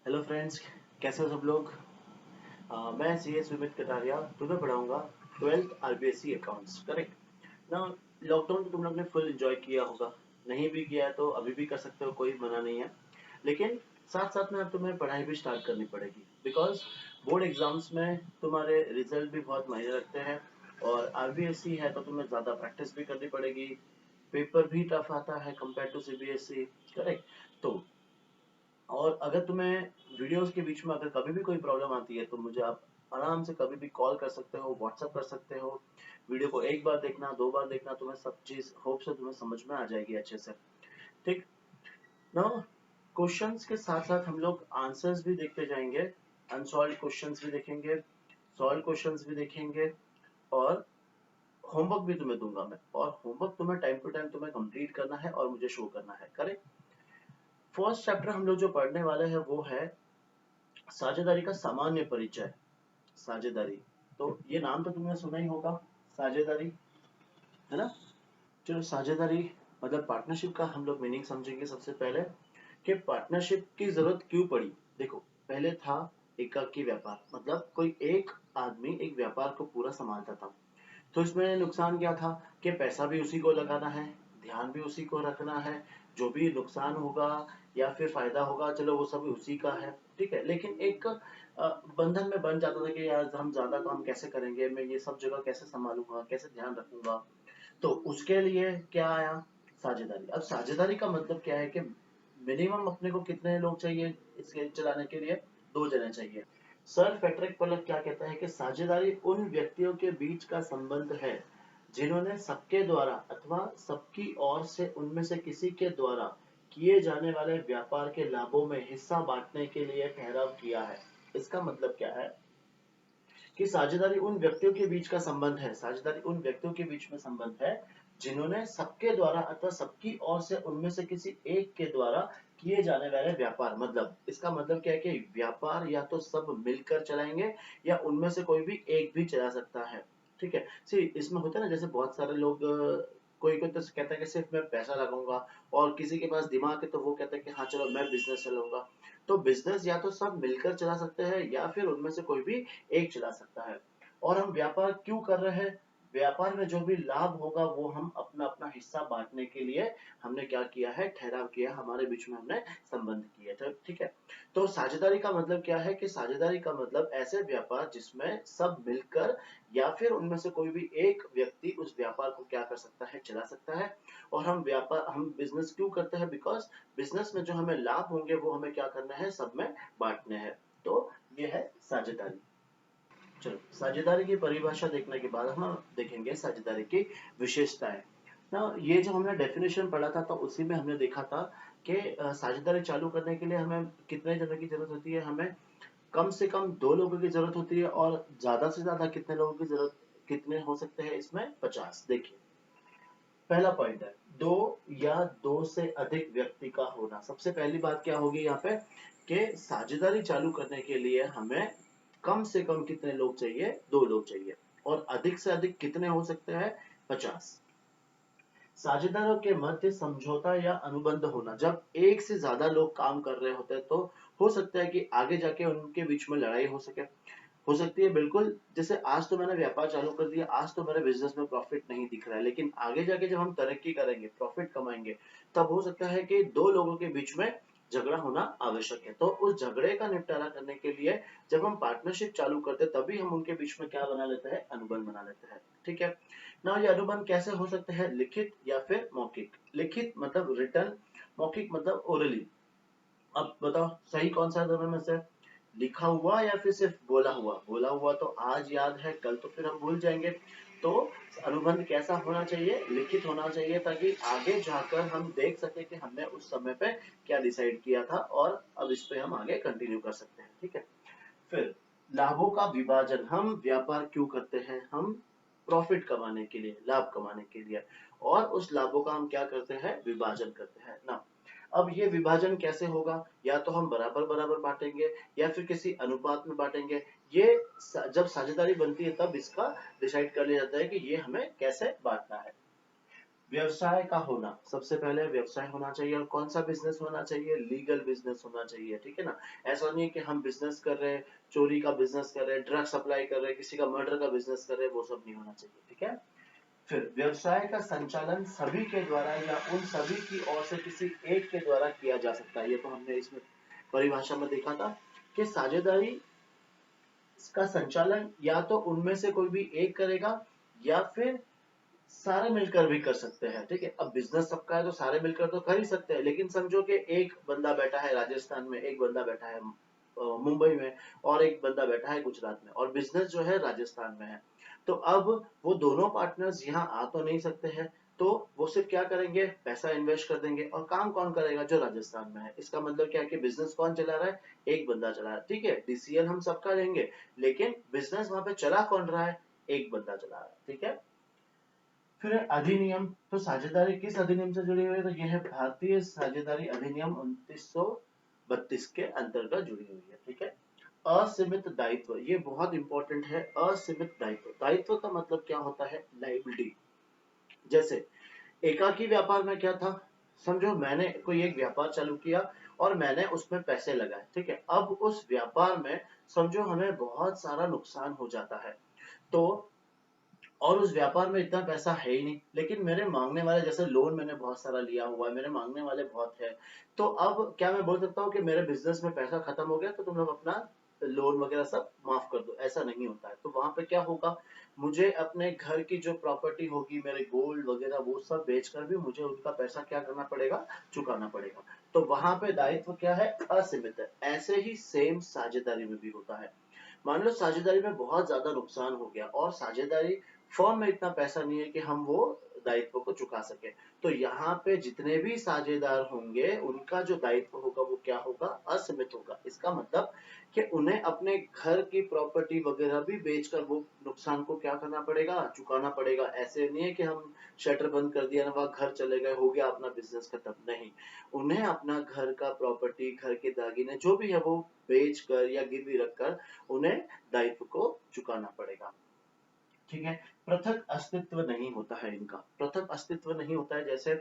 Hello friends, कैसे हो सब लोग। मैं CS विमित कटारिया तुम्हें पढ़ाऊंगा 12th RBSc अकाउंट्स। करेक्ट ना। लॉकडाउन तो तुम लोग ने फुल एंजॉय किया होगा, नहीं भी किया है तो अभी भी कर सकते हो, कोई मना नहीं है। लेकिन साथ साथ में अब तुम्हें पढ़ाई भी स्टार्ट करनी पड़ेगी, बिकॉज बोर्ड एग्जाम्स में तुम्हारे रिजल्ट भी बहुत मायने रखते हैं। और RBSc है तो तुम्हें ज़्यादा प्रैक्टिस भी करनी पड़ेगी। पेपर भी टफ आता है कंपेयर टू CBSE। करेक्ट। तो और अगर तुम्हें वीडियोस के बीच में अगर कभी भी कोई प्रॉब्लम आती है तो मुझे आप आराम से कभी भी कॉल कर सकते हो, व्हाट्सएप कर सकते हो। वीडियो को एक बार देखना, दो बार देखना, तुम्हें सब चीज होप से तुम्हें समझ में आ जाएगी अच्छे से। ठीक ना। क्वेश्चंस के साथ साथ हम लोग आंसर्स भी देखते जाएंगे, अनसॉल्व क्वेश्चंस भी देखेंगे, सॉल्व क्वेश्चंस भी देखेंगे। और होमवर्क भी तुम्हें दूंगा मैं, और होमवर्क तुम्हें टाइम टू टाइम तुम्हें कंप्लीट करना है और मुझे शो करना है। करेक्ट। फर्स्ट चैप्टर हम लोग जो पढ़ने वाले हैं वो है साझेदारी का सामान्य परिचय। साझेदारी, तो ये नाम तो तुमने सुना ही होगा, साझेदारी, है ना। चलो, साझेदारी मतलब पार्टनरशिप का हम लोग मीनिंग समझेंगे सबसे पहले कि पार्टनरशिप की जरूरत क्यों पड़ी। देखो, पहले था एकाकी व्यापार, मतलब कोई एक आदमी एक व्यापार को पूरा संभालता था। तो इसमें नुकसान क्या था कि पैसा भी उसी को लगाना है, ध्यान भी उसी को रखना है, जो भी नुकसान होगा या फिर फायदा होगा चलो वो सब उसी का है। ठीक है, लेकिन एक बंधन में बन जाता था कि यार हम ज्यादा काम कैसे करेंगे, मैं ये सब जगह कैसे संभालूंगा, कैसे ध्यान रखूंगा। तो उसके लिए क्या आया, साझेदारी। अब साझेदारी का मतलब क्या है कि मिनिमम अपने को कितने लोग चाहिए इसके चलाने के लिए, दो जने चाहिए। सर पैट्रिक पलक क्या कहता है कि साझेदारी उन व्यक्तियों के बीच का संबंध है जिन्होंने सबके द्वारा अथवा सबकी ओर से उनमें से किसी के द्वारा किए जाने वाले व्यापार के लाभों में हिस्सा बांटने के लिए ठहराव किया है। इसका मतलब क्या है कि साझेदारी उन व्यक्तियों के बीच का संबंध है, साझेदारी उन व्यक्तियों के बीच में संबंध है जिन्होंने सबके द्वारा अथवा सबकी ओर से उनमें से किसी एक के द्वारा किए जाने वाले व्यापार, मतलब इसका मतलब क्या है कि व्यापार या तो सब मिलकर चलाएंगे या उनमें से कोई भी एक भी चला सकता है। ठीक है, सी इसमें होता है ना, जैसे बहुत सारे लोग कोई कोई तो कहता है कि सिर्फ मैं पैसा लगाऊंगा, और किसी के पास दिमाग है तो वो कहता है कि हाँ चलो मैं बिजनेस चलाऊंगा। तो बिजनेस या तो सब मिलकर चला सकते हैं या फिर उनमें से कोई भी एक चला सकता है। और हम व्यापार क्यों कर रहे हैं, व्यापार में जो भी लाभ होगा वो हम अपना अपना हिस्सा बांटने के लिए हमने क्या किया है, ठहराव किया, हमारे बीच में हमने संबंध किए थे। ठीक है। तो साझेदारी का मतलब क्या है कि साझेदारी का मतलब ऐसे व्यापार जिसमें सब मिलकर या फिर उनमें से कोई भी एक व्यक्ति उस व्यापार को क्या कर सकता है, चला सकता है। और हम बिजनेस क्यों करते हैं, बिकॉज बिजनेस में जो हमें लाभ होंगे वो हमें क्या करना है, सब में बांटने हैं। तो ये है साझेदारी। चलो, साझेदारी की परिभाषा देखने के बाद हम देखेंगे साझेदारी की विशेषताएं ना। ये जो हमने डेफिनेशन पढ़ा था तो उसी में हमने देखा था कि साझेदारी चालू करने के लिए हमें कितने जनों की जरूरत होती है, हमें कम से कम दो लोगों की जरूरत होती है, और ज्यादा से ज्यादा कितने लोगों की जरूरत, कितने हो सकते हैं इसमें, 50। देखिए, पहला पॉइंट है दो या दो से अधिक व्यक्ति का होना। सबसे पहली बात क्या होगी यहाँ पे कि साझेदारी चालू करने के लिए हमें कम से कम कितने लोग चाहिए, दो लोग चाहिए, और अधिक से अधिक कितने हो सकते हैं, 50। साझेदारों के मध्य समझौता या अनुबंध होना, जब एक से ज्यादा लोग काम कर रहे होते हैं तो हो सकता है कि आगे जाके उनके बीच में लड़ाई हो सके, हो सकती है बिल्कुल। जैसे आज तो मैंने व्यापार चालू कर दिया, आज तो मेरे बिजनेस में प्रॉफिट नहीं दिख रहा है, लेकिन आगे जाके जब हम तरक्की करेंगे, प्रॉफिट कमाएंगे, तब हो सकता है कि दो लोगों के बीच में झगड़ा होना आवश्यक है। तो उस झगड़े का निपटारा करने के लिए जब हम पार्टनरशिप चालू करते हैं तभी हम उनके बीच में क्या बना लेते हैं, अनुबंध बना लेते हैं। ठीक है ना। ये अनुबंध कैसे हो सकते हैं, लिखित या फिर मौखिक। लिखित मतलब रिटर्न, मौखिक मतलब ओरली। अब बताओ सही कौन सा है दोनों में से, लिखा हुआ या फिर सिर्फ बोला हुआ। बोला हुआ तो आज याद है, कल तो फिर हम भूल जाएंगे। तो अनुबंध कैसा होना चाहिए, लिखित होना चाहिए, ताकि आगे जाकर हम देख सके कि हमने उस समय पे क्या डिसाइड किया था और अब इस पे हम आगे कंटिन्यू कर सकते हैं। ठीक है। फिर लाभों का विभाजन, हम व्यापार क्यों करते हैं, हम प्रॉफिट कमाने के लिए, लाभ कमाने के लिए, और उस लाभों का हम क्या करते हैं, विभाजन करते हैं ना। अब ये विभाजन कैसे होगा, या तो हम बराबर बराबर बांटेंगे या फिर किसी अनुपात में बांटेंगे। ये जब साझेदारी बनती है तब इसका डिसाइड कर लिया जाता है कि ये हमें कैसे बांटना है। व्यवसाय का होना, सबसे पहले व्यवसाय होना चाहिए। और कौन सा बिजनेस होना चाहिए? लीगल बिजनेस होना चाहिए, ठीक है ना। ऐसा नहीं है कि हम बिजनेस कर रहे हैं, चोरी का बिजनेस कर रहे हैं, ड्रग सप्लाई कर रहे हैं, किसी का मर्डर का बिजनेस कर रहे हैं, वो सब नहीं होना चाहिए, ठीक है। फिर व्यवसाय का संचालन सभी के द्वारा या उन सभी की ओर से किसी एक के द्वारा किया जा सकता है। ये तो हमने इसमें परिभाषा में देखा था कि साझेदारी का संचालन या तो उनमें से कोई भी एक करेगा या फिर सारे मिलकर भी कर सकते हैं, ठीक है। अब बिजनेस सबका है तो सारे मिलकर तो कर ही सकते हैं, लेकिन समझो कि एक बंदा बैठा है राजस्थान में, एक बंदा बैठा है मुंबई में, और एक बंदा बैठा है गुजरात में, और बिजनेस जो है राजस्थान में है। तो अब वो दोनों पार्टनर्स यहाँ आ तो नहीं सकते हैं, तो वो सिर्फ क्या करेंगे? पैसा इन्वेस्ट कर देंगे। और काम कौन करेगा? जो राजस्थान में है। इसका मतलब क्या है कि बिजनेस कौन चला रहा है? एक बंदा चला रहा है, ठीक है। डिसीजन हम सबका लेंगे, लेकिन बिजनेस वहां पे चला कौन रहा है? एक बंदा चला रहा है, ठीक है। फिर अधिनियम, तो साझेदारी किस अधिनियम से जुड़ी हुई है? तो यह है भारतीय साझेदारी अधिनियम 1932 के अंतर्गत जुड़ी हुई है, ठीक है। असीमित दायित्व, ये बहुत इंपॉर्टेंट है। असीमित दायित्व, दायित्व का मतलब क्या होता है? लायबिलिटी। जैसे एकाकी व्यापार में क्या था? समझो मैंने कोई एक व्यापार चालू किया और मैंने उसमें पैसे लगाए, ठीक है। अब उस व्यापार में समझो हमें बहुत सारा नुकसान हो जाता है, तो और उस व्यापार में इतना पैसा है ही नहीं, लेकिन मेरे मांगने वाले, जैसे लोन मैंने बहुत सारा लिया हुआ है, मेरे मांगने वाले बहुत है। तो अब क्या मैं बोल सकता हूँ कि मेरे बिजनेस में पैसा खत्म हो गया तो तुम लोग अपना लोन वगैरह सब माफ कर दो? ऐसा नहीं होता है। तो वहां पे क्या होगा? मुझे अपने घर की जो प्रॉपर्टी होगी, मेरे गोल्ड वगैरह, वो सब बेचकर भी मुझे उनका पैसा क्या करना पड़ेगा? चुकाना पड़ेगा। तो वहां पे दायित्व क्या है? असीमित है। ऐसे ही सेम साझेदारी में भी होता है। मान लो साझेदारी में बहुत ज्यादा नुकसान हो गया और साझेदारी फर्म में इतना पैसा नहीं है कि हम वो दायित्व को चुका सके, तो यहाँ पे जितने भी साझेदार होंगे उनका जो दायित्व होगा वो क्या होगा? असीमित होगा। इसका मतलब कि उन्हें अपने घर की प्रॉपर्टी वगैरह भी बेचकर वो नुकसान को क्या करना पड़ेगा? चुकाना पड़ेगा। ऐसे नहीं है कि हम शटर बंद कर दिया ना, वहां घर चले गए, हो गया अपना बिजनेस खत्म, नहीं। उन्हें अपना घर का प्रॉपर्टी, घर के दागीने जो भी है वो बेच कर या गिरवी रखकर उन्हें दायित्व को चुकाना पड़ेगा, ठीक है। पृथक अस्तित्व नहीं होता है इनका, पृथक अस्तित्व नहीं होता है। जैसे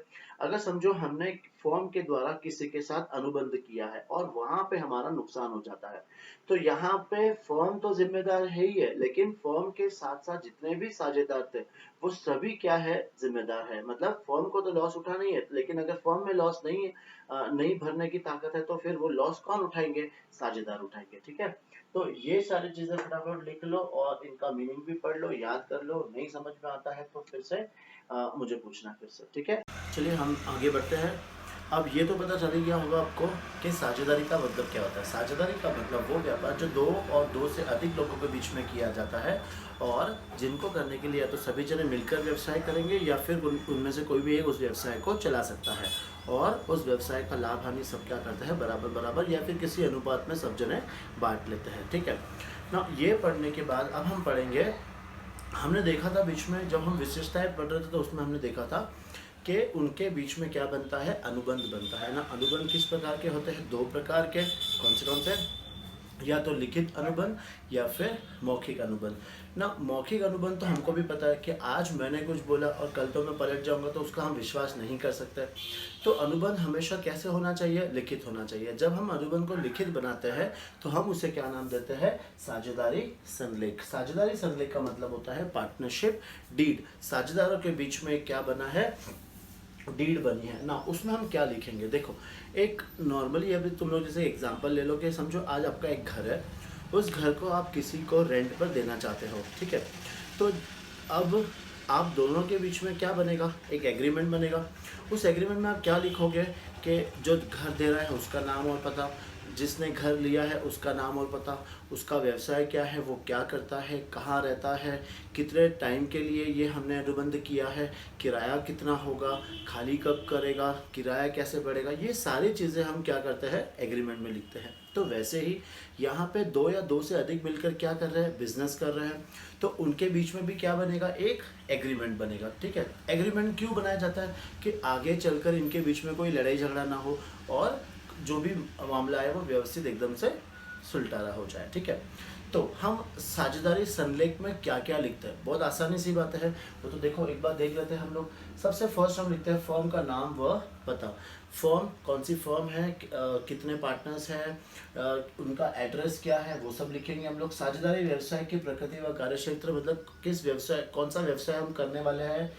अगर समझो हमने फॉर्म के द्वारा किसी के साथ अनुबंध किया है और वहां पे हमारा नुकसान हो जाता है, तो यहाँ पे फॉर्म तो जिम्मेदार है ही है, लेकिन फॉर्म के साथ साथ जितने भी साझेदार थे वो सभी क्या है? जिम्मेदार है। मतलब फॉर्म को तो लॉस उठाना ही है, लेकिन अगर फॉर्म में लॉस नहीं है, नहीं भरने की ताकत है, तो फिर वो लॉस कौन उठाएंगे? साझेदार उठाएंगे, ठीक है। तो ये सारी चीजें फटाफट लिख लो और इनका मीनिंग भी पढ़ लो, याद कर लो। नहीं समझ में आता है तो फिर से मुझे पूछना फिर से, ठीक है। चलिए हम आगे बढ़ते हैं। अब ये तो पता चल ही गया होगा आपको कि साझेदारी का मतलब क्या होता है। साझेदारी का मतलब वो व्यापार जो दो और दो से अधिक लोगों के बीच में किया जाता है, और जिनको करने के लिए या तो सभी जने मिलकर व्यवसाय करेंगे या फिर उनमें से कोई भी एक उस व्यवसाय को चला सकता है, और उस व्यवसाय का लाभ हानि सब क्या करते हैं? बराबर बराबर या फिर किसी अनुपात में सब जने बांट लेते हैं, ठीक है ना। ये पढ़ने के बाद अब हम पढ़ेंगे, हमने देखा था बीच में जब हम विशेषताएं पढ़ रहे थे तो उसमें हमने देखा था कि उनके बीच में क्या बनता है? अनुबंध बनता है ना। अनुबंध किस प्रकार के होते हैं? दो प्रकार के। कौन से? या तो लिखित अनुबंध या फिर मौखिक अनुबंध ना। मौखिक अनुबंध तो हमको भी पता है कि आज मैंने कुछ बोला और कल तो मैं पलट जाऊंगा, तो उसका हम विश्वास नहीं कर सकते। तो अनुबंध हमेशा कैसे होना चाहिए? लिखित होना चाहिए। जब हम अनुबंध को लिखित बनाते हैं तो हम उसे क्या नाम देते हैं? साझेदारी संलेख। साझेदारी संलेख का मतलब होता है पार्टनरशिप डीड। साझेदारों के बीच में क्या बना है? डीड बनी है ना। उसमें हम क्या लिखेंगे? देखो, एक नॉर्मली अभी तुम लोग जैसे एग्जांपल ले लो कि समझो आज आपका एक घर है, उस घर को आप किसी को रेंट पर देना चाहते हो, ठीक है। तो अब आप दोनों के बीच में क्या बनेगा? एक एग्रीमेंट बनेगा। उस एग्रीमेंट में आप क्या लिखोगे कि जो घर दे रहा है उसका नाम और पता, जिसने घर लिया है उसका नाम और पता, उसका व्यवसाय क्या है, वो क्या करता है, कहाँ रहता है, कितने टाइम के लिए ये हमने अनुबंध किया है, किराया कितना होगा, खाली कब करेगा, किराया कैसे बढ़ेगा, ये सारी चीज़ें हम क्या करते हैं? एग्रीमेंट में लिखते हैं। तो वैसे ही यहाँ पे दो या दो से अधिक मिलकर क्या कर रहे हैं? बिजनेस कर रहे हैं, तो उनके बीच में भी क्या बनेगा? एक एग्रीमेंट बनेगा, ठीक है। एग्रीमेंट क्यों बनाया जाता है? कि आगे चलकर इनके बीच में कोई लड़ाई झगड़ा ना हो और जो भी मामला है वो व्यवस्थित एकदम से सुलटारा हो जाए, ठीक है। तो हम साझेदारी संलेख में क्या क्या लिखते हैं, बहुत आसानी सी बात है। वो तो देखो एक बार देख लेते हैं हम लोग। सबसे फर्स्ट हम लिखते हैं फर्म का नाम व पता। फर्म कौन सी फर्म है, कितने पार्टनर्स हैं, उनका एड्रेस क्या है, वो सब लिखेंगे हम लोग। साझेदारी व्यवसाय की प्रकृति व कार्यक्षेत्र, मतलब किस व्यवसाय, कौन सा व्यवसाय हम करने वाले हैं।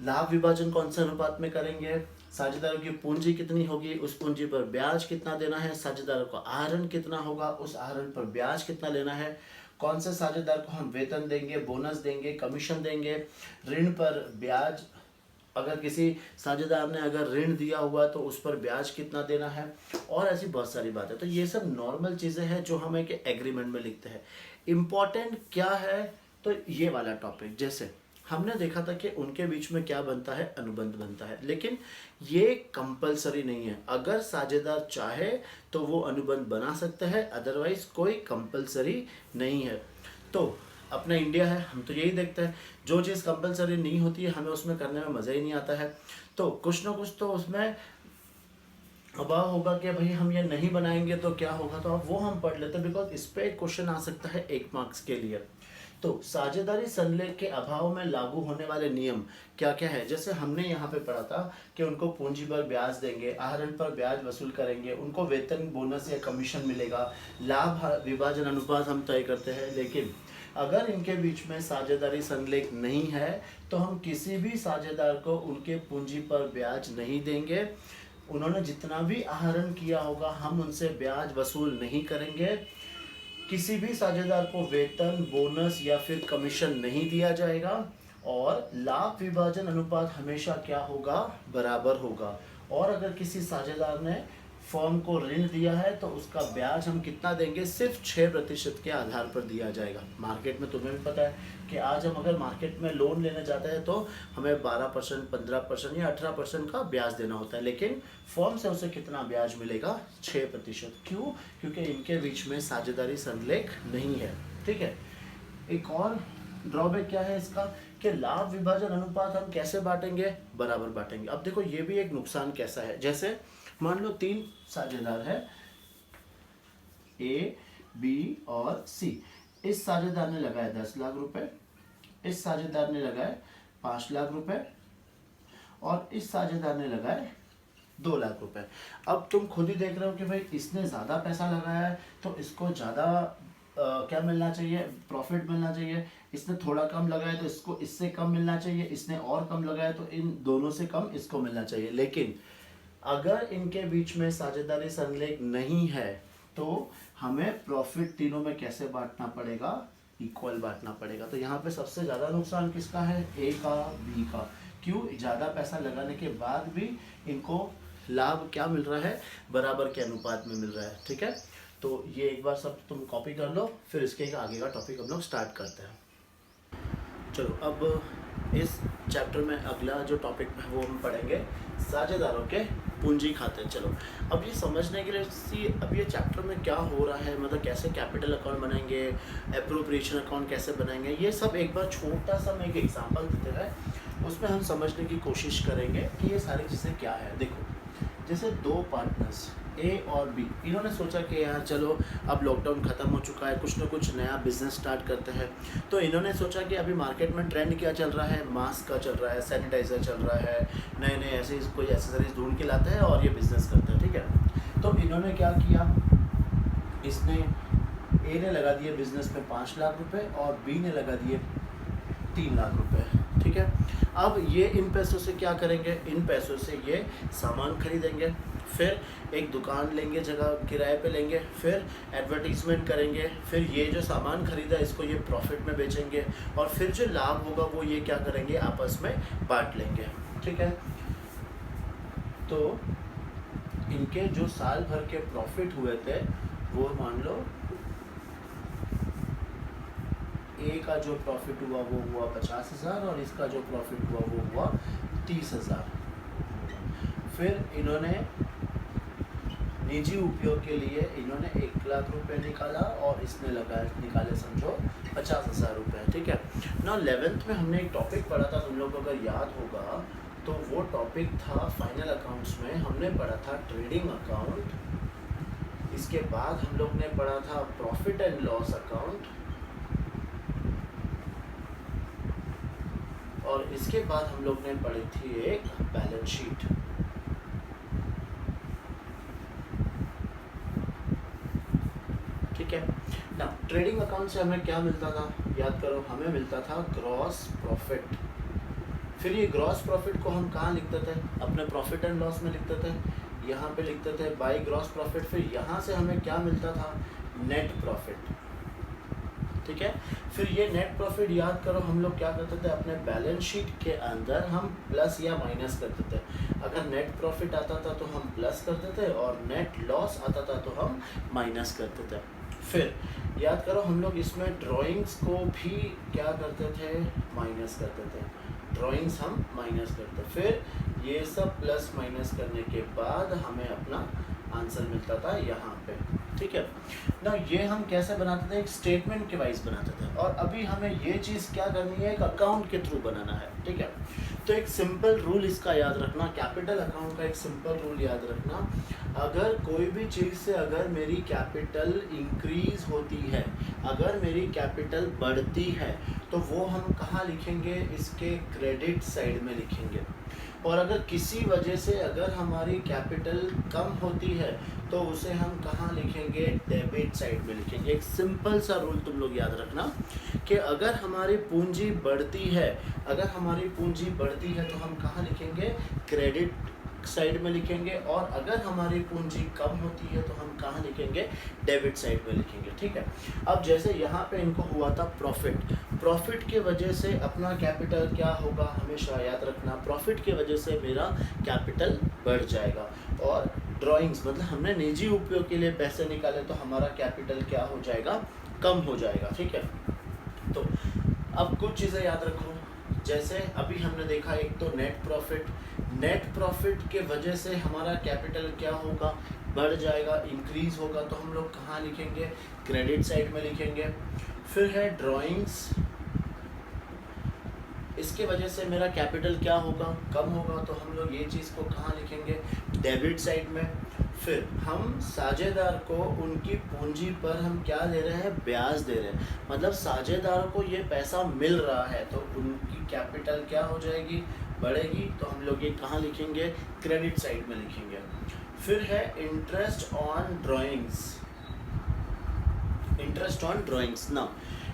लाभ विभाजन कौन से अनुपात में करेंगे, साझेदारों की पूंजी कितनी होगी, उस पूंजी पर ब्याज कितना देना है, साझेदारों का आहरण कितना होगा, उस आहरण पर ब्याज कितना लेना है, कौन से साझेदार को हम वेतन देंगे, बोनस देंगे, कमीशन देंगे, ऋण पर ब्याज, अगर किसी साझेदार ने अगर ऋण दिया हुआ तो उस पर ब्याज कितना देना है, और ऐसी बहुत सारी बातें। तो ये सब नॉर्मल चीज़ें हैं जो हम एक एग्रीमेंट में लिखते हैं। इम्पॉर्टेंट क्या है, तो ये वाला टॉपिक, जैसे हमने देखा था कि उनके बीच में क्या बनता है, अनुबंध बनता है, लेकिन ये कंपलसरी नहीं है। अगर साझेदार चाहे तो वो अनुबंध बना सकता है, अदरवाइज कोई कंपलसरी नहीं है। तो अपना इंडिया है, हम तो यही देखते हैं, जो चीज़ कंपलसरी नहीं होती है हमें उसमें करने में मज़ा ही नहीं आता है। तो कुछ ना कुछ तो उसमें अभाव होगा कि भाई हम ये नहीं बनाएंगे तो क्या होगा, तो अब वो हम पढ़ लेते हैं, बिकॉज इस पर एक क्वेश्चन आ सकता है 1 मार्क्स के लिए। तो साझेदारी संलेख के अभाव में लागू होने वाले नियम क्या क्या है। जैसे हमने यहाँ पे पढ़ा था कि उनको पूंजी पर ब्याज देंगे, आहरण पर ब्याज वसूल करेंगे, उनको वेतन, बोनस या कमीशन मिलेगा, लाभ विभाजन अनुपात हम तय करते हैं। लेकिन अगर इनके बीच में साझेदारी संलेख नहीं है तो हम किसी भी साझेदार को उनके पूंजी पर ब्याज नहीं देंगे। उन्होंने जितना भी आहरण किया होगा हम उनसे ब्याज वसूल नहीं करेंगे। किसी भी साझेदार को वेतन, बोनस या फिर कमीशन नहीं दिया जाएगा। और लाभ विभाजन अनुपात हमेशा क्या होगा, बराबर होगा। और अगर किसी साझेदार ने फर्म को ऋण दिया है तो उसका ब्याज हम कितना देंगे, सिर्फ 6% के आधार पर दिया जाएगा। मार्केट में तुम्हें भी पता है कि आज हम अगर मार्केट में लोन लेने जाते हैं तो हमें 12%, 15% या 18% का ब्याज देना होता है, लेकिन फर्म से उसे कितना ब्याज मिलेगा, 6%। क्यों? क्योंकि इनके बीच में साझेदारी संलेख नहीं है। ठीक है। एक और ड्रॉबैक क्या है इसका, कि लाभ विभाजन अनुपात हम कैसे बांटेंगे, बराबर बांटेंगे। अब देखो ये भी एक नुकसान कैसा है, जैसे मान लो 3 साझेदार है, ए, बी और सी। इस साझेदार ने लगाए 10 लाख रुपए, इस साझेदार ने लगाए 5 लाख रुपए और इस साझेदार ने लगाए 2 लाख रुपए। अब तुम खुद ही देख रहे हो कि भाई इसने ज़्यादा पैसा लगाया है तो इसको ज़्यादा क्या मिलना चाहिए, प्रॉफिट मिलना चाहिए। इसने थोड़ा कम लगाया तो इसको इससे कम मिलना चाहिए, इसने और कम लगाया तो इन दोनों से कम इसको मिलना चाहिए। लेकिन अगर इनके बीच में साझेदारी संलेख नहीं है तो हमें प्रॉफिट तीनों में कैसे बांटना पड़ेगा, इक्वल बांटना पड़ेगा। तो यहाँ पे सबसे ज़्यादा नुकसान किसका है, ए का, बी का। क्यों? ज़्यादा पैसा लगाने के बाद भी इनको लाभ क्या मिल रहा है, बराबर के अनुपात में मिल रहा है। ठीक है, तो ये एक बार सब तुम कॉपी कर लो, फिर इसके आगे का टॉपिक हम लोग स्टार्ट करते हैं। चलो अब इस चैप्टर में अगला जो टॉपिक है वो हम पढ़ेंगे साझेदारों के पूंजी खाते। चलो अब ये समझने के लिए अब ये चैप्टर में क्या हो रहा है, मतलब कैसे कैपिटल अकाउंट बनाएंगे, एप्रोप्रिएशन अकाउंट कैसे बनाएंगे, ये सब एक बार छोटा सा मैं एक एग्जांपल देते हैं, उसमें हम समझने की कोशिश करेंगे कि ये सारी चीज़ें क्या है। देखो जैसे 2 पार्टनर्स ए और बी, इन्होंने सोचा कि यार चलो अब लॉकडाउन ख़त्म हो चुका है, कुछ ना कुछ नया बिजनेस स्टार्ट करते हैं। तो इन्होंने सोचा कि अभी मार्केट में ट्रेंड क्या चल रहा है, मास्क का चल रहा है, सैनिटाइज़र चल रहा है, नए नए ऐसे कोई एसेसरीज ढूंढ के लाते हैं और ये बिज़नेस करते हैं। ठीक है, तो इन्होंने क्या किया, इसने ए ने लगा दिए बिज़नेस में 5 लाख रुपये और बी ने लगा दिए 3 लाख रुपये। ठीक है, अब ये इन पैसों से क्या करेंगे, इन पैसों से ये सामान खरीदेंगे, फिर एक दुकान लेंगे, जगह किराए पे लेंगे, फिर एडवर्टीजमेंट करेंगे, फिर ये जो सामान खरीदा इसको ये प्रॉफिट में बेचेंगे और फिर जो लाभ होगा वो ये क्या करेंगे, आपस में बांट लेंगे। ठीक है, तो इनके जो साल भर के प्रॉफिट हुए थे वो मान लो ए का जो प्रॉफिट हुआ वो हुआ 50,000 और इसका जो प्रॉफिट हुआ वो हुआ 30,000। फिर इन्होंने निजी उपयोग के लिए इन्होंने 1 लाख रुपए निकाला और इसने निकाले समझो 50,000 रुपये। ठीक है ना, 11th में हमने एक टॉपिक पढ़ा था, तुम लोग को अगर याद होगा तो वो टॉपिक था फाइनल अकाउंट्स में हमने पढ़ा था ट्रेडिंग अकाउंट। इसके बाद हम लोग ने पढ़ा था प्रॉफिट एंड लॉस अकाउंट, और इसके बाद हम लोग ने पढ़ी थी एक बैलेंस शीट। ठीक है ना। ट्रेडिंग अकाउंट से हमें क्या मिलता था, याद करो, हमें मिलता था ग्रॉस प्रॉफिट। फिर ये ग्रॉस प्रॉफिट को हम कहाँ लिखते थे, अपने प्रॉफिट एंड लॉस में लिखते थे, यहाँ पे लिखते थे बाय ग्रॉस प्रॉफिट। फिर यहाँ से हमें क्या मिलता था, नेट प्रॉफिट। ठीक है, फिर ये नेट प्रॉफिट याद करो, हम लोग क्या करते थे, अपने बैलेंस शीट के अंदर हम प्लस या माइनस करते थे। अगर नेट प्रॉफिट आता था तो हम प्लस करते थे, और नेट लॉस आता था तो हम माइनस करते थे। फिर याद करो, हम लोग इसमें ड्राइंग्स को भी क्या करते थे, माइनस करते थे। ड्राइंग्स हम माइनस करते, फिर ये सब प्लस माइनस करने के बाद हमें अपना आंसर मिलता था यहाँ पे। ठीक है ना, ये हम कैसे बनाते थे, एक स्टेटमेंट के वाइज बनाते थे, और अभी हमें ये चीज़ क्या करनी है, एक अकाउंट के थ्रू बनाना है। ठीक है, तो एक सिंपल रूल इसका याद रखना, कैपिटल अकाउंट का एक सिंपल रूल याद रखना, अगर कोई भी चीज़ से अगर मेरी कैपिटल इंक्रीज होती है, अगर मेरी कैपिटल बढ़ती है, तो वो हम कहाँ लिखेंगे, इसके क्रेडिट साइड में लिखेंगे। और अगर किसी वजह से अगर हमारी कैपिटल कम होती है तो उसे हम कहाँ लिखेंगे, डेबिट साइड में लिखेंगे। एक सिंपल सा रूल तुम लोग याद रखना कि अगर हमारी पूंजी बढ़ती है, अगर हमारी पूंजी बढ़ती है तो हम कहाँ लिखेंगे, क्रेडिट साइड में लिखेंगे, और अगर हमारी पूंजी कम होती है तो हम कहाँ लिखेंगे, डेबिट साइड में लिखेंगे। ठीक है, अब जैसे यहाँ पे इनको हुआ था प्रॉफिट, प्रॉफिट के वजह से अपना कैपिटल क्या होगा, हमेशा याद रखना, प्रॉफिट के वजह से मेरा कैपिटल बढ़ जाएगा। और ड्राइंग्स मतलब हमने निजी उपयोग के लिए पैसे निकाले तो हमारा कैपिटल क्या हो जाएगा, कम हो जाएगा। ठीक है, तो अब कुछ चीज़ें याद रखो, जैसे अभी हमने देखा, एक तो नेट प्रॉफिट, नेट प्रॉफिट के वजह से हमारा कैपिटल क्या होगा, बढ़ जाएगा, इंक्रीज होगा, तो हम लोग कहाँ लिखेंगे, क्रेडिट साइड में लिखेंगे। फिर है ड्राइंग्स, इसके वजह से मेरा कैपिटल क्या होगा, कम होगा, तो हम लोग ये चीज़ को कहाँ लिखेंगे, डेबिट साइड में। फिर हम साझेदार को उनकी पूंजी पर हम क्या दे रहे हैं, ब्याज दे रहे हैं, मतलब साझेदारों को ये पैसा मिल रहा है तो उनकी कैपिटल क्या हो जाएगी, बढ़ेगी, तो हम लोग ये कहाँ लिखेंगे, क्रेडिट साइड में लिखेंगे। फिर है interest on drawings, interest on drawings ना,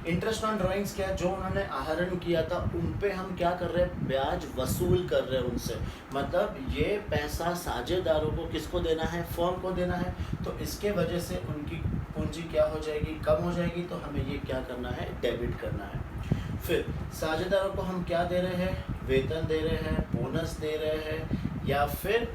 इंटरेस्ट ऑन ड्राइंग्स क्या है, जो उन्होंने आहरण किया था उन पे हम क्या कर रहे हैं, ब्याज वसूल कर रहे हैं उनसे, मतलब ये पैसा साझेदारों को किसको देना है, फर्म को देना है, तो इसके वजह से उनकी पूंजी क्या हो जाएगी, कम हो जाएगी, तो हमें ये क्या करना है, डेबिट करना है। फिर साझेदारों को हम क्या दे रहे हैं, वेतन दे रहे हैं, बोनस दे रहे हैं, या फिर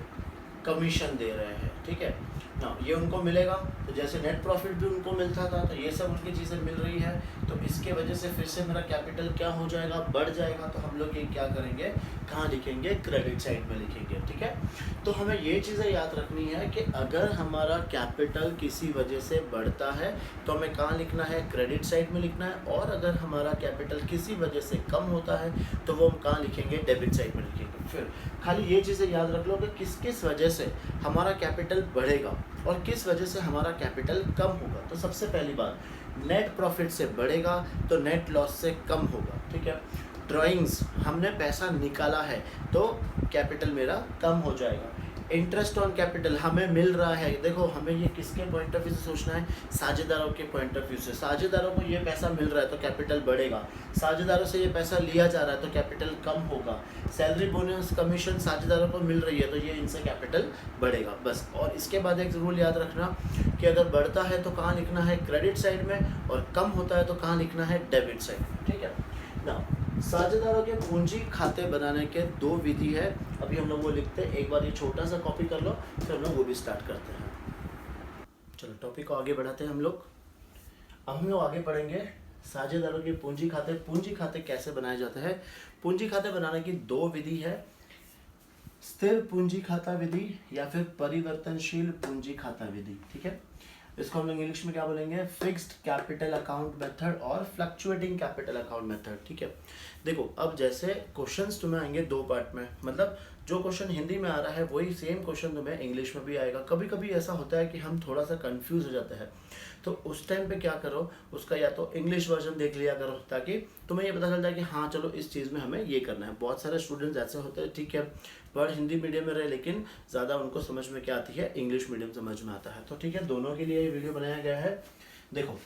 कमीशन दे रहे हैं। ठीक है ना, ये उनको मिलेगा, तो जैसे नेट प्रॉफिट भी उनको मिलता था, तो ये सब उनकी चीज़ें मिल रही है, तो इसके वजह से फिर से मेरा कैपिटल क्या हो जाएगा, बढ़ जाएगा, तो हम लोग ये क्या करेंगे, कहाँ लिखेंगे, क्रेडिट साइड में लिखेंगे। ठीक है, तो हमें ये चीज़ें याद रखनी है कि अगर हमारा कैपिटल किसी वजह से बढ़ता है तो हमें कहाँ लिखना है, क्रेडिट साइड में लिखना है, और अगर हमारा कैपिटल किसी वजह से कम होता है तो वो हम कहाँ लिखेंगे, डेबिट साइड में लिखेंगे। फिर खाली ये चीज़ें याद रख लो कि किस किस वजह से हमारा कैपिटल बढ़ेगा और किस वजह से हमारा कैपिटल कम होगा। तो सबसे पहली बात, नेट प्रॉफिट से बढ़ेगा तो नेट लॉस से कम होगा। ठीक है, ड्राइंग्स हमने पैसा निकाला है तो कैपिटल मेरा कम हो जाएगा। इंटरेस्ट ऑन कैपिटल हमें मिल रहा है, देखो हमें ये किसके पॉइंट ऑफ व्यू से सोचना है, साझेदारों के पॉइंट ऑफ व्यू से। साझेदारों को ये पैसा मिल रहा है तो कैपिटल बढ़ेगा, साझेदारों से ये पैसा लिया जा रहा है तो कैपिटल कम होगा। सैलरी बोनस कमीशन साझेदारों को मिल रही है तो ये इनसे कैपिटल बढ़ेगा, बस। और इसके बाद एक रूल याद रखना कि अगर बढ़ता है तो कहाँ लिखना है, क्रेडिट साइड में, और कम होता है तो कहाँ लिखना है, डेबिट साइड। ठीक है ना, साझेदारों के पूंजी खाते बनाने के दो विधि है, अभी हम लोग वो लिखते हैं, एक बार ये छोटा सा कॉपी कर लो, फिर हम लोग वो भी स्टार्ट करते हैं। चलो टॉपिक को आगे बढ़ाते हैं हम लोग। अब हम लोग आगे पढ़ेंगे साझेदारों के पूंजी खाते। पूंजी खाते कैसे बनाए जाते हैं, पूंजी खाते बनाने की दो विधि है, स्थिर पूंजी खाता विधि या फिर परिवर्तनशील पूंजी खाता विधि। ठीक है, इसको हम लोग इंग्लिश में क्या बोलेंगे, फिक्स्ड कैपिटल अकाउंट मेथड और फ्लक्चुएटिंग कैपिटल अकाउंट मेथड। ठीक है, देखो अब जैसे क्वेश्चंस तुम्हें आएंगे दो पार्ट में, मतलब जो क्वेश्चन हिंदी में आ रहा है वही सेम क्वेश्चन तुम्हें इंग्लिश में भी आएगा। कभी कभी ऐसा होता है कि हम थोड़ा सा कंफ्यूज हो जाते हैं, तो उस टाइम पे क्या करो, उसका या तो इंग्लिश वर्जन देख लिया करो, ताकि तुम्हें ये पता चल जाए कि हाँ चलो इस चीज़ में हमें ये करना है। बहुत सारे स्टूडेंट्स ऐसे होते हैं, ठीक है, वर्ड हिंदी मीडियम में रहे, लेकिन ज़्यादा उनको समझ में क्या आती है, इंग्लिश मीडियम समझ में आता है। तो ठीक है, दोनों के लिए ये वीडियो बनाया गया है। देखो,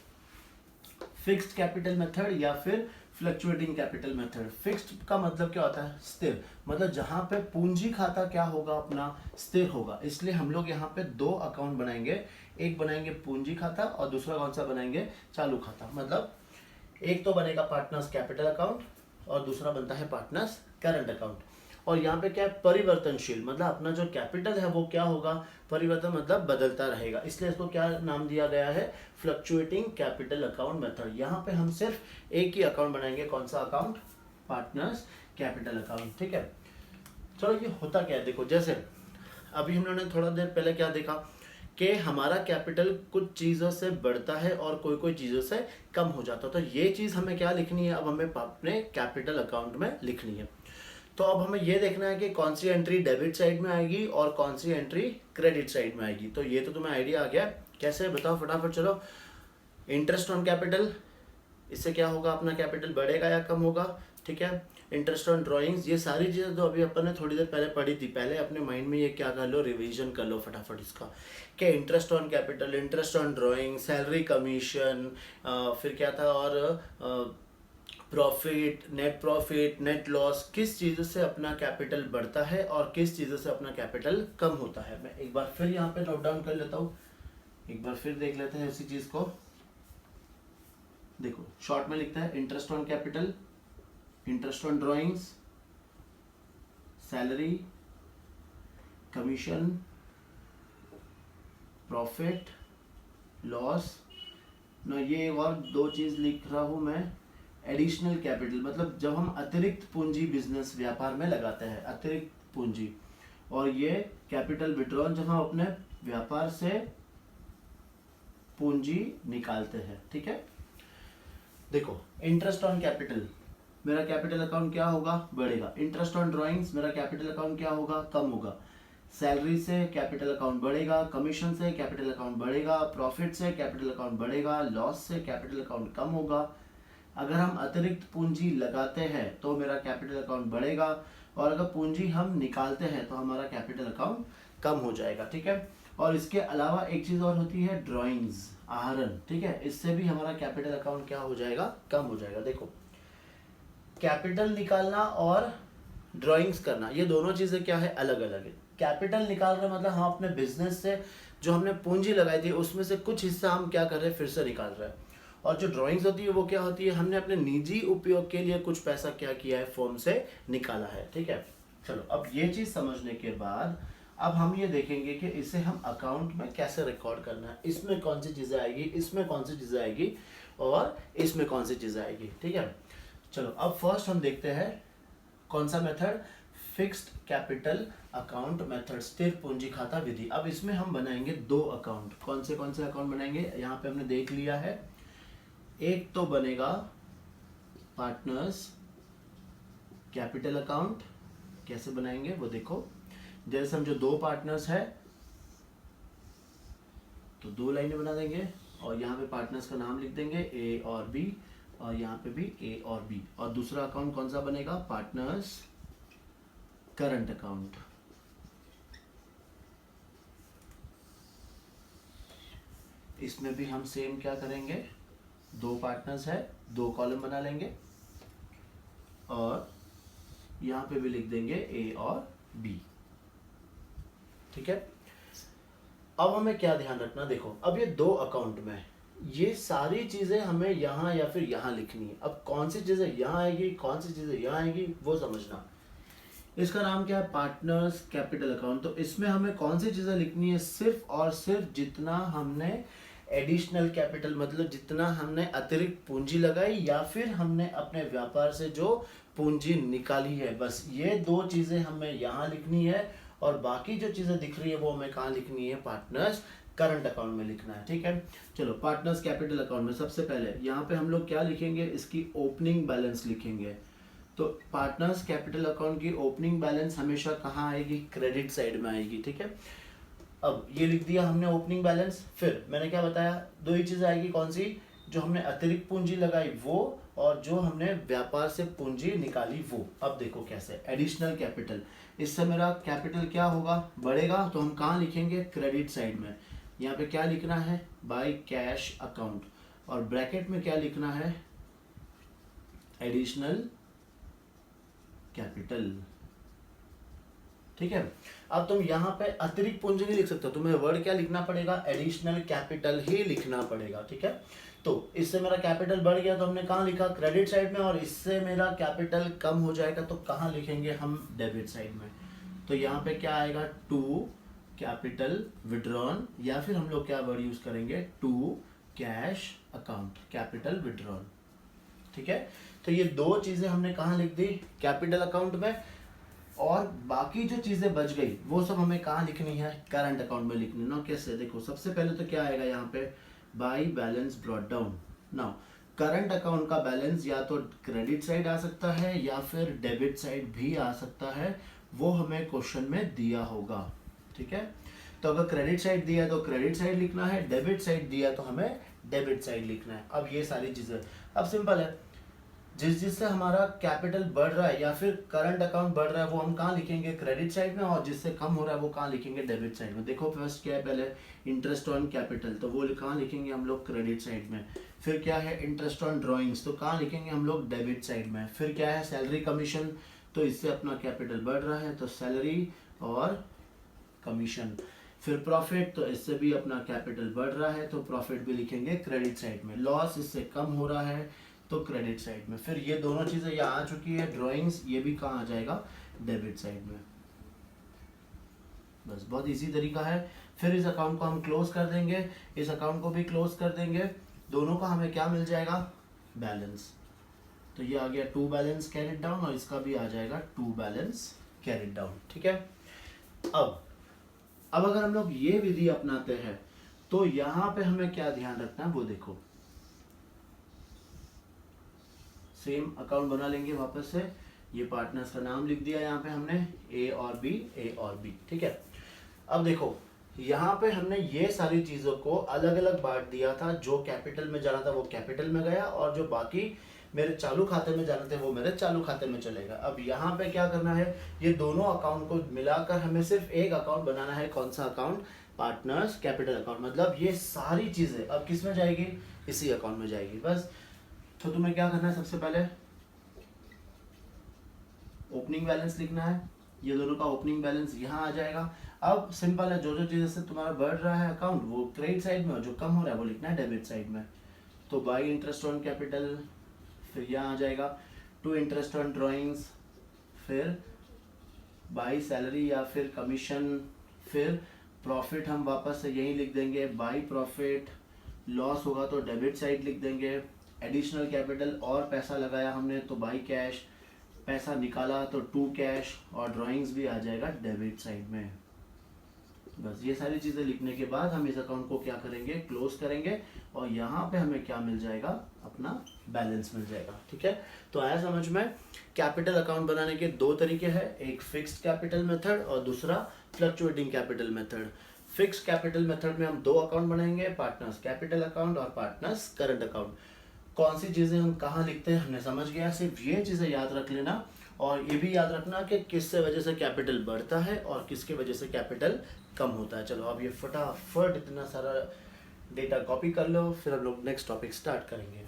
फिक्स्ड कैपिटल मेथड या फिर फ्लक्चुएटिंग कैपिटल मेथड। फिक्स्ड का मतलब क्या होता है, स्थिर, मतलब जहां पे पूंजी खाता क्या होगा, अपना स्थिर होगा। इसलिए हम लोग यहाँ पे दो अकाउंट बनाएंगे, एक बनाएंगे पूंजी खाता और दूसरा कौन सा बनाएंगे, चालू खाता। मतलब एक तो बनेगा पार्टनर्स कैपिटल अकाउंट और दूसरा बनता है पार्टनर्स करंट अकाउंट। और यहाँ पे क्या है, परिवर्तनशील, मतलब अपना जो कैपिटल है वो क्या होगा, परिवर्तन मतलब बदलता रहेगा, इसलिए इसको क्या नाम दिया गया है, फ्लक्चुएटिंग कैपिटल अकाउंट मेथड। यहाँ पे हम सिर्फ एक ही अकाउंट बनाएंगे, कौन सा अकाउंट, पार्टनर्स कैपिटल अकाउंट। ठीक है, चलो ये होता क्या है, देखो जैसे अभी हम लोगों ने थोड़ा देर पहले क्या देखा कि हमारा कैपिटल कुछ चीज़ों से बढ़ता है और कोई कोई चीज़ों से कम हो जाता है। तो ये चीज़ हमें क्या लिखनी है, अब हमें अपने कैपिटल अकाउंट में लिखनी है। तो अब हमें ये देखना है कि कौन सी एंट्री डेबिट साइड में आएगी और कौन सी एंट्री क्रेडिट साइड में आएगी। तो ये तो तुम्हें आइडिया आ गया, कैसे बताओ फटाफट। चलो, इंटरेस्ट ऑन कैपिटल, इससे क्या होगा, अपना कैपिटल बढ़ेगा या कम होगा। ठीक है, इंटरेस्ट ऑन ड्राइंग्स, ये सारी चीज़ें तो अभी अपन ने थोड़ी देर पहले पढ़ी थी। पहले अपने माइंड में ये क्या कर लो, रिवीजन कर लो फटाफट इसका, कि interest on capital, interest on drawing, salary commission, फिर क्या था, और प्रॉफिट, नेट लॉस, किस चीज़ से अपना कैपिटल बढ़ता है और किस चीज़ से अपना कैपिटल कम होता है। मैं एक बार फिर यहाँ पे नोट डाउन कर लेता हूँ, एक बार फिर देख लेते हैं इसी चीज़ को। देखो, शॉर्ट में लिखता है interest on capital, interest on drawings, salary, commission, profit, loss. ना ये और दो चीज़ लिख रहा हूँ मैं, एडिशनल कैपिटल, मतलब जब हम अतिरिक्त पूंजी बिजनेस व्यापार में लगाते हैं, अतिरिक्त पूंजी। और ये कैपिटल विड्रॉल, जब हम अपने व्यापार से पूंजी निकालते हैं। ठीक है, देखो इंटरेस्ट ऑन कैपिटल, मेरा कैपिटल अकाउंट क्या होगा, बढ़ेगा। इंटरेस्ट ऑन ड्राइंग्स, मेरा कैपिटल अकाउंट क्या होगा, कम होगा। सैलरी से कैपिटल अकाउंट बढ़ेगा, कमीशन से कैपिटल अकाउंट बढ़ेगा, प्रॉफिट से कैपिटल अकाउंट बढ़ेगा, लॉस से कैपिटल अकाउंट कम होगा। अगर हम अतिरिक्त पूंजी लगाते हैं तो मेरा कैपिटल अकाउंट बढ़ेगा, और अगर पूंजी हम निकालते हैं तो हमारा कैपिटल अकाउंट कम हो जाएगा। ठीक है, और इसके अलावा एक चीज़ और होती है, ड्राइंग्स, आहरण। ठीक है, इससे भी हमारा कैपिटल अकाउंट क्या हो जाएगा, कम हो जाएगा। देखो, कैपिटल निकालना और ड्राइंग्स करना, ये दोनों चीज़ें क्या है, अलग अलग है। कैपिटल निकाल रहे मतलब हम अपने बिजनेस से जो हमने पूंजी लगाई थी उसमें से कुछ हिस्सा हम क्या कर रहे हैं, फिर से निकाल रहे हैं। और जो ड्राइंग्स होती है वो क्या होती है, हमने अपने निजी उपयोग के लिए कुछ पैसा क्या किया है, फॉर्म से निकाला है। ठीक है, चलो अब ये चीज़ समझने के बाद अब हम ये देखेंगे कि इसे हम अकाउंट में कैसे रिकॉर्ड करना है, इसमें कौन सी चीज़ें आएगी, इसमें कौन सी चीज़ें आएगी और इसमें कौन सी चीज़ें आएगी। ठीक है, चलो अब फर्स्ट हम देखते हैं कौन सा method, fixed capital account method, स्थिर पूंजी खाता विधि। अब इसमें हम बनाएंगे दो अकाउंट। कौन से अकाउंट बनाएंगे, यहाँ पे हमने देख लिया है। एक तो बनेगा पार्टनर्स कैपिटल अकाउंट, कैसे बनाएंगे वो देखो। जैसे हम जो दो पार्टनर्स है तो दो लाइनें बना देंगे और यहाँ पे पार्टनर्स का नाम लिख देंगे, ए और बी, और यहाँ पे भी ए और बी। और दूसरा अकाउंट कौन सा बनेगा, पार्टनर्स करंट अकाउंट। इसमें भी हम सेम क्या करेंगे, दो पार्टनर्स है, दो कॉलम बना लेंगे और यहाँ पे भी लिख देंगे ए और बी। ठीक है, अब हमें क्या ध्यान रखना, देखो अब ये दो अकाउंट में ये सारी चीजें हमें यहाँ या फिर यहाँ लिखनी है। अब कौन सी चीजें यहाँ आएगी, कौन सी चीजें यहाँ आएगी वो समझना। इसका नाम क्या है, पार्टनर्स कैपिटल अकाउंट। तो इसमें हमें कौन सी चीजें लिखनी है, सिर्फ और सिर्फ जितना हमने एडिशनल कैपिटल, मतलब जितना हमने अतिरिक्त पूंजी लगाई या फिर हमने अपने व्यापार से जो पूंजी निकाली है, बस ये दो चीजें हमें यहाँ लिखनी है। और बाकी जो चीजें दिख रही है वो हमें कहाँ लिखनी है, पार्टनर्स करंट अकाउंट में लिखना है। ठीक है, चलो पार्टनर्स कैपिटल अकाउंट में सबसे पहले यहाँ पे हम लोग क्या लिखेंगे, इसकी ओपनिंग बैलेंस लिखेंगे। तो पार्टनर्स कैपिटल अकाउंट की ओपनिंग बैलेंस हमेशा कहाँ आएगी, क्रेडिट साइड में आएगी, ठीक है। अब ये लिख दिया हमने ओपनिंग बैलेंस, फिर मैंने क्या बताया, दो ही चीजें आएगी, कौन सी, जो हमने अतिरिक्त पूंजी लगाई वो, और जो हमने व्यापार से पूंजी निकाली वो। अब देखो कैसे, एडिशनल कैपिटल, इससे मेरा कैपिटल क्या होगा, बढ़ेगा, तो हम कहाँ लिखेंगे, क्रेडिट साइड में। यहाँ पे क्या लिखना है, बाय कैश अकाउंट, और ब्रैकेट में क्या लिखना है, एडिशनल कैपिटल, ठीक है। अब तुम यहाँ पे अतिरिक्त पूंजी नहीं लिख सकते, तुम्हें वर्ड क्या लिखना पड़ेगा, एडिशनल कैपिटल ही लिखना पड़ेगा, ठीक है। तो इससे मेरा कैपिटल बढ़ गया तो हमने कहाँ लिखा, क्रेडिट साइड में, और इससे मेरा कैपिटल कम हो जाएगा तो कहाँ लिखेंगे हम, डेबिट साइड में। तो यहाँ पे क्या आएगा, टू कैपिटल विड्रॉन, या फिर हम लोग क्या वर्ड यूज करेंगे, to cash account, capital withdrawn, ठीक है। तो ये दो चीजें हमने कहाँ लिख दी, कैपिटल अकाउंट में, और बाकी जो चीजें बच गई वो सब हमें कहाँ लिखनी है, करंट अकाउंट में लिखनी है ना। कैसे, देखो सबसे पहले तो क्या आएगा यहाँ पे, by balance brought down. Now current account का बैलेंस या तो क्रेडिट साइड आ सकता है या फिर डेबिट साइड भी आ सकता है, वो हमें क्वेश्चन में दिया होगा, ठीक है। तो अगर क्रेडिट साइड दिया तो क्रेडिट साइड लिखना है, डेबिट साइड दिया तो हमें डेबिट साइड लिखना है। अब ये सारी चीजें, अब सिंपल है, जिससे हमारा कैपिटल बढ़ रहा है या फिर करंट अकाउंट बढ़ रहा है वो हम कहाँ लिखेंगे, क्रेडिट साइड में, और जिससे कम हो रहा है वो कहाँ लिखेंगे, डेबिट साइड में। देखो फर्स्ट क्या है, पहले इंटरेस्ट ऑन कैपिटल, तो वो कहाँ लिखेंगे हम लोग, क्रेडिट साइड में। फिर क्या है, इंटरेस्ट ऑन ड्रॉइंग्स, तो कहाँ लिखेंगे हम लोग, डेबिट साइड में। फिर क्या है, सैलरी कमीशन, तो इससे अपना कैपिटल बढ़ रहा है तो सैलरी और कमीशन। फिर प्रॉफिट, तो इससे भी अपना कैपिटल बढ़ रहा है तो प्रॉफिट भी लिखेंगे क्रेडिट साइड में। लॉस, इससे कम हो रहा है तो क्रेडिट साइड में। फिर ये दोनों चीजें यहाँ आ चुकी है, ड्राइंग्स, ये भी कहाँ आ जाएगा, डेबिट साइड में। बस बहुत इजी तरीका है। फिर इस अकाउंट को हम क्लोज कर देंगे, इस अकाउंट को भी क्लोज कर देंगे, दोनों का हमें क्या मिल जाएगा, बैलेंस। तो ये आ गया टू बैलेंस कैरिड डाउन, और इसका भी आ जाएगा टू बैलेंस कैरिड डाउन, ठीक है। अब अगर हम लोग ये विधि अपनाते हैं तो यहाँ पे हमें क्या ध्यान रखना है वो देखो, सेम अकाउंट बना लेंगे वापस से, ये पार्टनर्स का नाम लिख दिया यहाँ पे हमने, ए और बी, ए और बी, ठीक है। अब देखो यहाँ पे हमने ये सारी चीजों को अलग अलग बांट दिया था, जो कैपिटल में जाना था वो कैपिटल में गया, और जो बाकी मेरे चालू खाते में जाने थे वो मेरे चालू खाते में चलेगा। अब यहाँ पे क्या करना है, ये दोनों अकाउंट को मिलाकर हमें सिर्फ एक अकाउंट बनाना है, कौन सा अकाउंट, पार्टनर्स कैपिटल अकाउंट। मतलब ये सारी चीजें अब किस में जाएगी, इसी अकाउंट में जाएगी बस। तो तुम्हें क्या करना है, सबसे पहले ओपनिंग बैलेंस लिखना है, ये दोनों का ओपनिंग बैलेंस यहाँ आ जाएगा। अब सिंपल है, जो जो चीज़ से तुम्हारा बढ़ रहा है अकाउंट वो क्रेडिट साइड में, और जो कम हो रहा है वो लिखना है डेबिट साइड में। तो बाई इंटरेस्ट ऑन कैपिटल, फिर यहाँ आ जाएगा टू इंटरेस्ट ऑन ड्राइंग्स, फिर बाई सैलरी या फिर कमीशन, फिर प्रॉफिट हम वापस से यही लिख देंगे, बाई प्रॉफिट। लॉस होगा तो डेबिट साइड लिख देंगे। एडिशनल कैपिटल और पैसा लगाया हमने तो बाई कैश, पैसा निकाला तो टू कैश, और ड्राइंग्स भी आ जाएगा डेबिट साइड में। बस ये सारी चीजें लिखने के बाद हम इस अकाउंट को क्या करेंगे, क्लोज करेंगे, और यहाँ पे हमें क्या मिल जाएगा, अपना बैलेंस मिल जाएगा, ठीक है। तो आया समझ में, कैपिटल अकाउंट बनाने के दो तरीके हैं, एक फिक्स्ड कैपिटल मेथड और दूसरा fluctuating capital method. Fixed capital method में हम दो अकाउंट बनाएंगे, पार्टनर्स कैपिटल अकाउंट और पार्टनर्स करंट अकाउंट। कौन सी चीजें हम कहाँ लिखते हैं हमने समझ गया, सिर्फ ये चीजें याद रख लेना, और ये भी याद रखना कि किससे वजह से कैपिटल बढ़ता है और किसके वजह से कैपिटल कम होता है। चलो अब ये फटाफट इतना सारा डेटा कॉपी कर लो, फिर हम लोग नेक्स्ट टॉपिक स्टार्ट करेंगे।